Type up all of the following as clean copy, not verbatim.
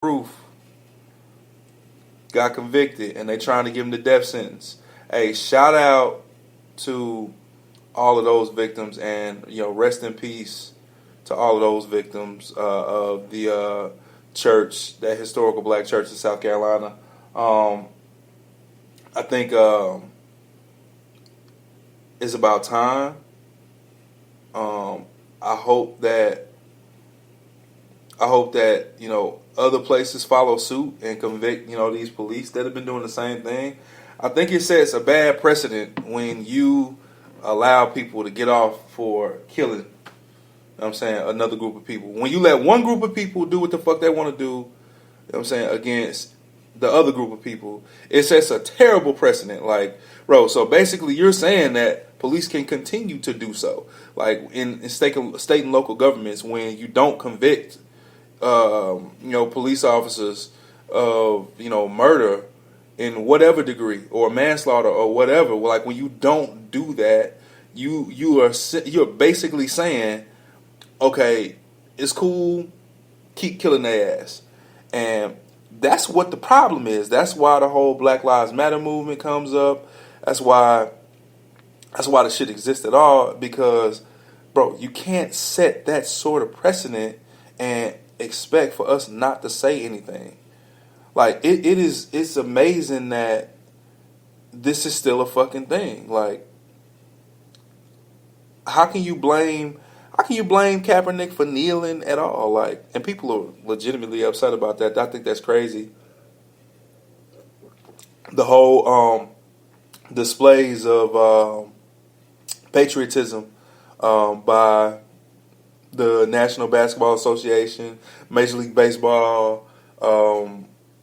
roof, got convicted, and they trying to give him the death sentence. Hey, shout out to all of those victims, and rest in peace to all of those victims of the church, that historical black church in South Carolina. Um, I think it's about time. Um, I hope that other places follow suit and convict these police that have been doing the same thing. I think it sets a bad precedent when you allow people to get off for killing. I'm saying, another group of people. When you let one group of people do what the fuck they want to do, I'm saying, against the other group of people, it sets a terrible precedent. Like, bro, so basically you're saying that police can continue to do so. Like in state and local governments, when you don't convict police officers of murder in whatever degree, or manslaughter or whatever. Like, when you don't do that, you're basically saying, okay, it's cool, keep killing their ass. And that's what the problem is. That's why the whole Black Lives Matter movement comes up. That's why the shit exists at all. Because, bro, you can't set that sort of precedent and expect for us not to say anything. Like, it's amazing that this is still a fucking thing. Like, how can you blame Kaepernick for kneeling at all? Like, and people are legitimately upset about that. I think that's crazy. The whole displays of patriotism by the National Basketball Association, Major League Baseball,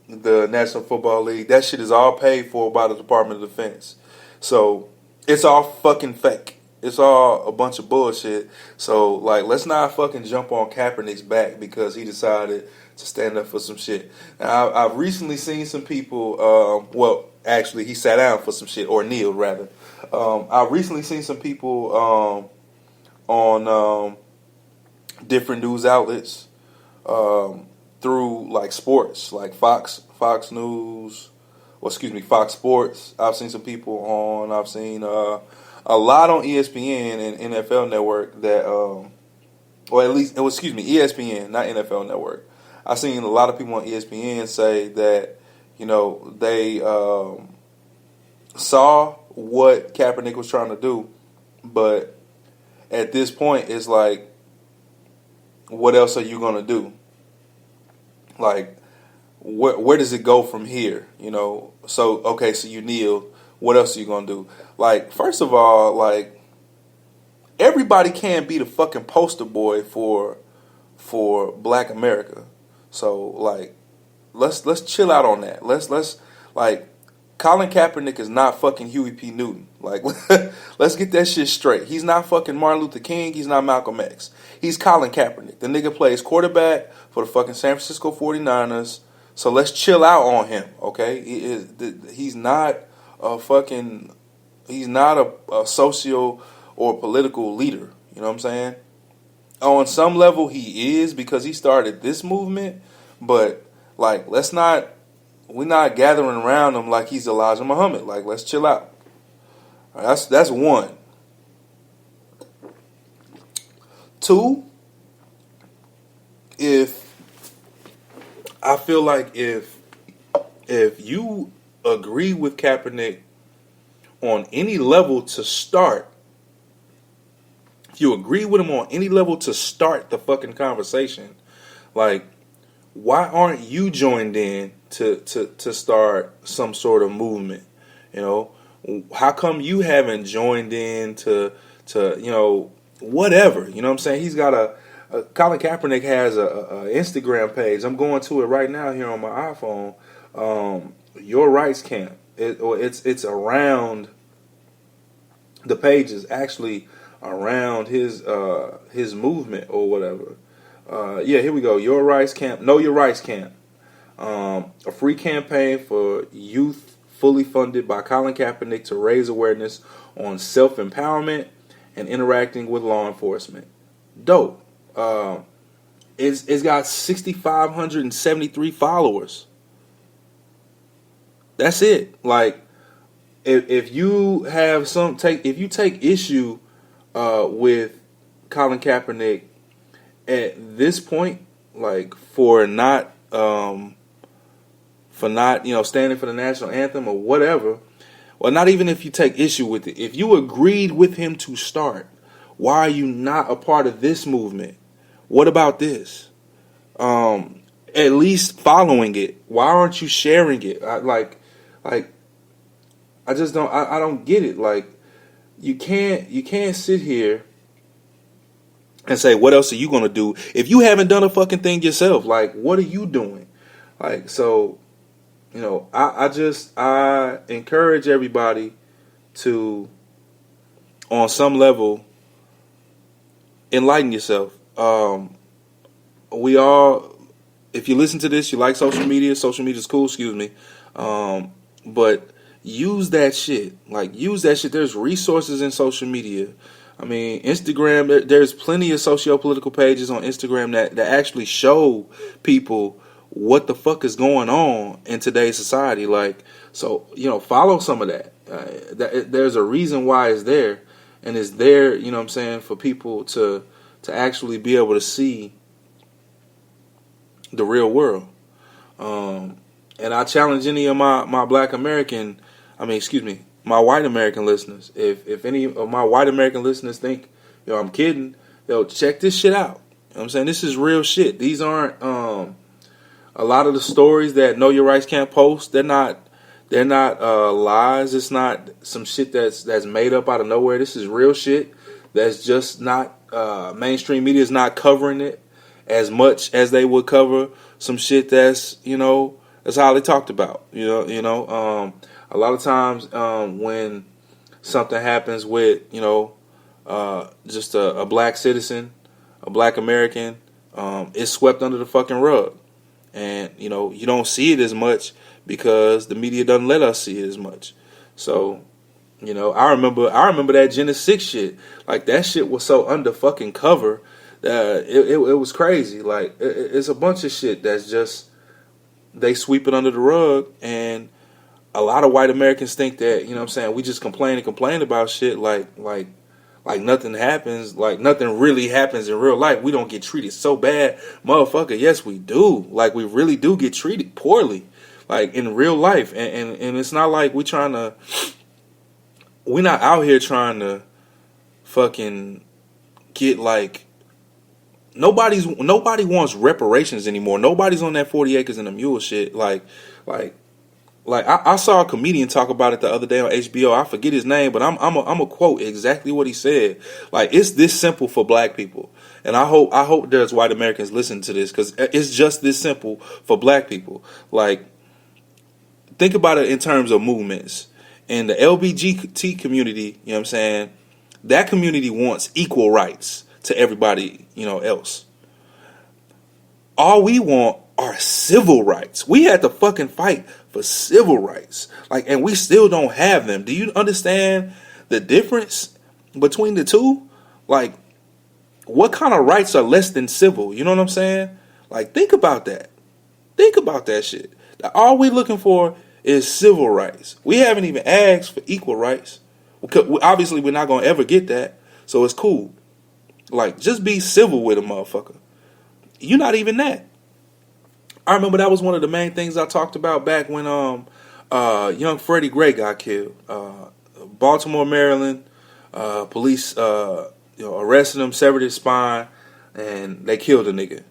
the National Football League. That shit is all paid for by the Department of Defense. So it's all fucking fake. It's all a bunch of bullshit. So, like, let's not fucking jump on Kaepernick's back because he decided to stand up for some shit. Now, I've recently seen some people, well, actually, he sat down for some shit, or kneeled, rather. I've recently seen some people on different news outlets through, like, sports, like Fox News, Fox Sports. I've seen some people on, I've seen a lot on ESPN and NFL Network that, or at least, ESPN, not NFL Network. I've seen a lot of people on ESPN say that, they saw what Kaepernick was trying to do, but at this point, it's like, what else are you going to do? Like, where does it go from here? So, okay, so you kneel. What else are you going to do? Like, first of all, like, everybody can't be the fucking poster boy for Black America. So, like, let's chill out on that. Let's like, Colin Kaepernick is not fucking Huey P. Newton. Like, let's get that shit straight. He's not fucking Martin Luther King. He's not Malcolm X. He's Colin Kaepernick. The nigga plays quarterback for the fucking San Francisco 49ers. So let's chill out on him, okay? He's not a fucking, he's not a social or political leader. You know what I'm saying? On some level, he is, because he started this movement. But, like, we're not gathering around him like he's Elijah Muhammad. Like, let's chill out. All right, that's one. Two, I feel like if you agree with Kaepernick on any level to start, if you agree with him on any level to start the fucking conversation, like, why aren't you joined in to start some sort of movement? How come you haven't joined in to whatever? You know what I'm saying? He's got Colin Kaepernick has a Instagram page. I'm going to it right now here on my iPhone. Your Rights Camp. It's around, the page is actually around his movement or whatever. Yeah, here we go. Your Rights Camp. Know Your Rights Camp. A free campaign for youth, fully funded by Colin Kaepernick, to raise awareness on self-empowerment and interacting with law enforcement. Dope. it's got 6,573 followers. That's it. Like, if you have if you take issue with Colin Kaepernick at this point, like for not standing for the national anthem or whatever, or not even if you take issue with it, if you agreed with him to start, why are you not a part of this movement? What about this? At least following it. Why aren't you sharing it? I just don't. I don't get it. Like, you can't sit here and say, what else are you gonna do if you haven't done a fucking thing yourself? Like, what are you doing? Like, so, I encourage everybody to, on some level, enlighten yourself. We all, if you listen to this, you like social media. Social media is cool. Excuse me, but use that shit. Like, use that shit. There's resources in social media. I mean, Instagram, there's plenty of socio-political pages on Instagram that actually show people what the fuck is going on in today's society. Like, so, follow some of that. There's a reason why it's there. And it's there, you know what I'm saying, for people to actually be able to see the real world. And I challenge any of my my white American listeners. If any of my white American listeners think, I'm kidding, check this shit out. You know what I'm saying? This is real shit. These aren't a lot of the stories that Know Your Rights can't post. They're not lies. It's not some shit that's made up out of nowhere. This is real shit. That's just not mainstream media is not covering it as much as they would cover some shit that's that's highly talked about. A lot of times when something happens with just a black citizen, a black American, it's swept under the fucking rug, and you don't see it as much because the media doesn't let us see it as much. So I remember that Genesis 6 shit. Like, that shit was so under fucking cover that it was crazy. Like, it's a bunch of shit that's just, they sweep it under the rug, and a lot of white Americans think that, we just complain about shit like nothing happens, like nothing really happens in real life. We don't get treated so bad. Motherfucker, yes we do. Like, we really do get treated poorly, like in real life. And it's not like we're not out here trying to fucking get like, nobody wants reparations anymore. Nobody's on that 40 acres and a mule shit. Like I saw a comedian talk about it the other day on HBO. I forget his name, but I'm a quote exactly what he said. Like, it's this simple for black people, and I hope there's white Americans listen to this, because it's just this simple for black people. Like, think about it in terms of movements. In the LGBT community, you know what I'm saying, that community wants equal rights to everybody, else. All we want are civil rights. We had to fucking fight for civil rights. Like, and we still don't have them. Do you understand the difference between the two? Like, what kind of rights are less than civil? You know what I'm saying? Like, think about that. Think about that shit. All we looking for is civil rights. We haven't even asked for equal rights. Obviously, we're not going to ever get that. So it's cool. Like, just be civil with a motherfucker. You're not even that. I remember that was one of the main things I talked about back when young Freddie Gray got killed. Baltimore, Maryland. Police arrested him, severed his spine, and they killed the nigga.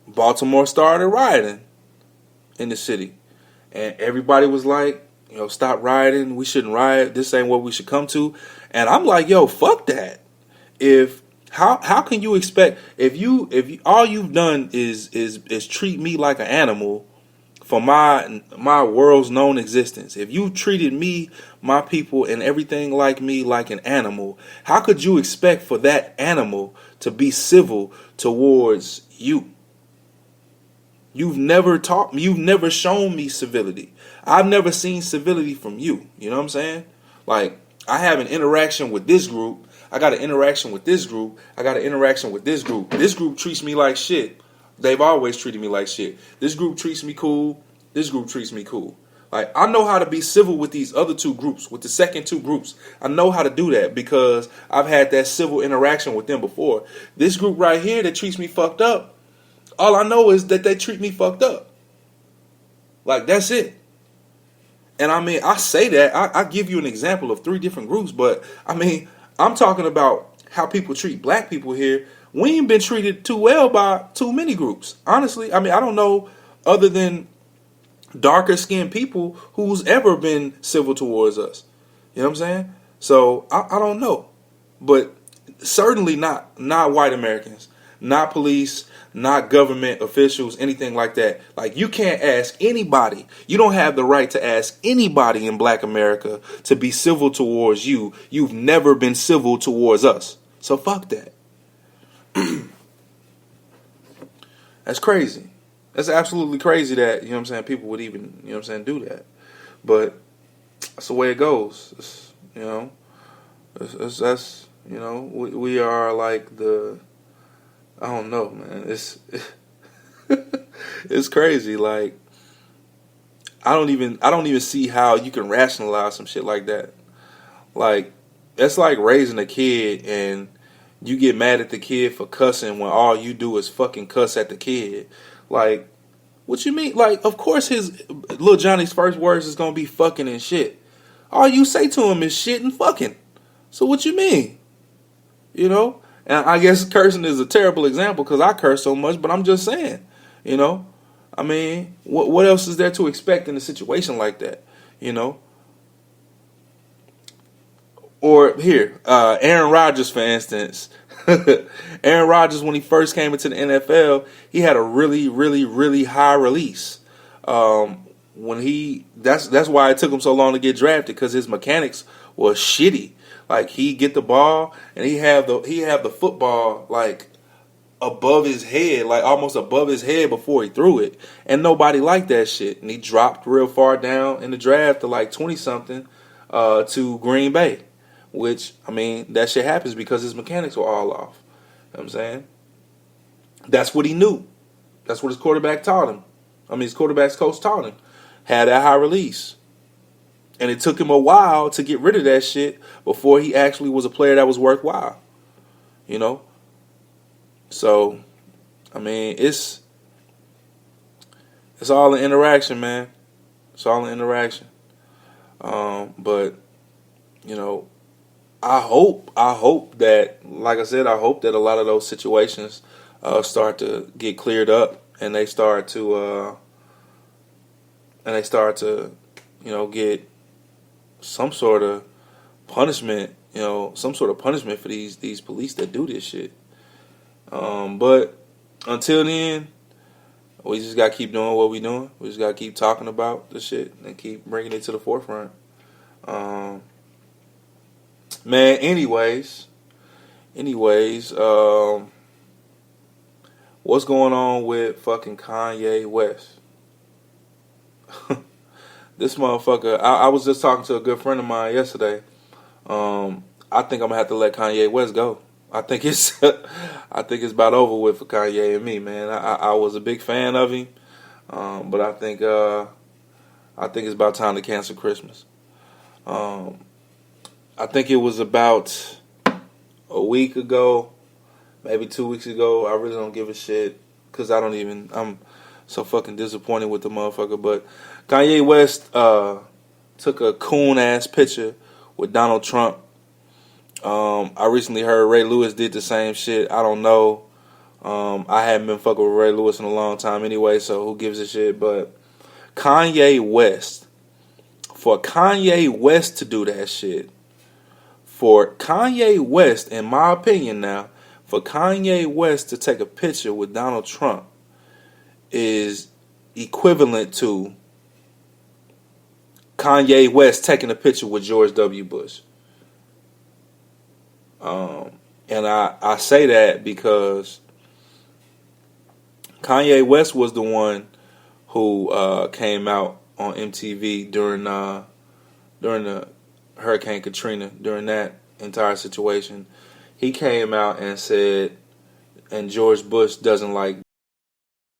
Baltimore started rioting in the city, and everybody was like, stop rioting. We shouldn't riot. This ain't what we should come to. And I'm like, fuck that. How can you expect, if you all you've done is treat me like an animal for my world's known existence. If you treated me, my people, and everything like me like an animal, how could you expect for that animal to be civil towards you? You've never taught me. You've never shown me civility. I've never seen civility from you. You know what I'm saying? Like, I have an interaction with this group. I got an interaction with this group. I got an interaction with this group. This group treats me like shit. They've always treated me like shit. This group treats me cool. This group treats me cool. Like, I know how to be civil with these other two groups, with the second two groups. I know how to do that because I've had that civil interaction with them before. This group right here that treats me fucked up, all I know is that they treat me fucked up. Like, that's it. And I mean, I say that, I give you an example of 3 different groups, but I mean, I'm talking about how people treat black people here. We ain't been treated too well by too many groups. Honestly, I mean, I don't know other than darker skinned people who's ever been civil towards us. You know what I'm saying? So I don't know, but certainly not white Americans, not police, not government officials, anything like that. Like, you can't ask anybody. You don't have the right to ask anybody in black America to be civil towards you. You've never been civil towards us. So fuck that. That's crazy. That's absolutely crazy that, you know what I'm saying, people would even, you know what I'm saying, do that. But that's the way it goes. It's, you know, that's, you know, we are like the, I don't know, man. It's it's crazy. Like, I don't even see how you can rationalize some shit like that. Like, that's like raising a kid and you get mad at the kid for cussing when all you do is fucking cuss at the kid. Like, what you mean? Like, of course his little Johnny's first words is gonna be fucking and shit. All you say to him is shit and fucking. So what you mean? You know? And I guess cursing is a terrible example because I curse so much, but I'm just saying, you know? I mean, what else is there to expect in a situation like that? You know? Or here, Aaron Rodgers, for instance. Aaron Rodgers, when he first came into the NFL, he had a really, really, really high release. That's why it took him so long to get drafted, because his mechanics was shitty. Like, he'd get the ball and he have the football like above his head, like almost above his head before he threw it, and nobody liked that shit. And he dropped real far down in the draft to like 20 something to Green Bay. Which, I mean, that shit happens because his mechanics were all off. You know what I'm saying? That's what he knew. That's what his quarterback taught him. I mean, his quarterback's coach taught him. Had that high release. And it took him a while to get rid of that shit before he actually was a player that was worthwhile. You know? So, I mean, it's all an interaction, man. It's all an interaction. But, you know, I hope that, like I said, I hope that a lot of those situations start to get cleared up, and they start to, you know, get some sort of punishment, you know, some sort of punishment for these police that do this shit. But until then, we just gotta keep doing what we doing. We just gotta keep talking about the shit and keep bringing it to the forefront. Man, anyways, what's going on with fucking Kanye West? This motherfucker, I was just talking to a good friend of mine yesterday. I think I'm gonna have to let Kanye West go. I think it's about over with for Kanye and me, man. I was a big fan of him, but I think it's about time to cancel Christmas. I think it was about a week ago, maybe 2 weeks ago. I really don't give a shit because I'm so fucking disappointed with the motherfucker. But Kanye West took a coon-ass picture with Donald Trump. I recently heard Ray Lewis did the same shit. I don't know. I haven't been fucking with Ray Lewis in a long time anyway, so who gives a shit? But Kanye West, for Kanye West to do that shit, for Kanye West, in my opinion now, for Kanye West to take a picture with Donald Trump is equivalent to Kanye West taking a picture with George W. Bush. And I say that because Kanye West was the one who came out on MTV during the Hurricane Katrina, during that, entire situation. He came out and said, and George Bush doesn't like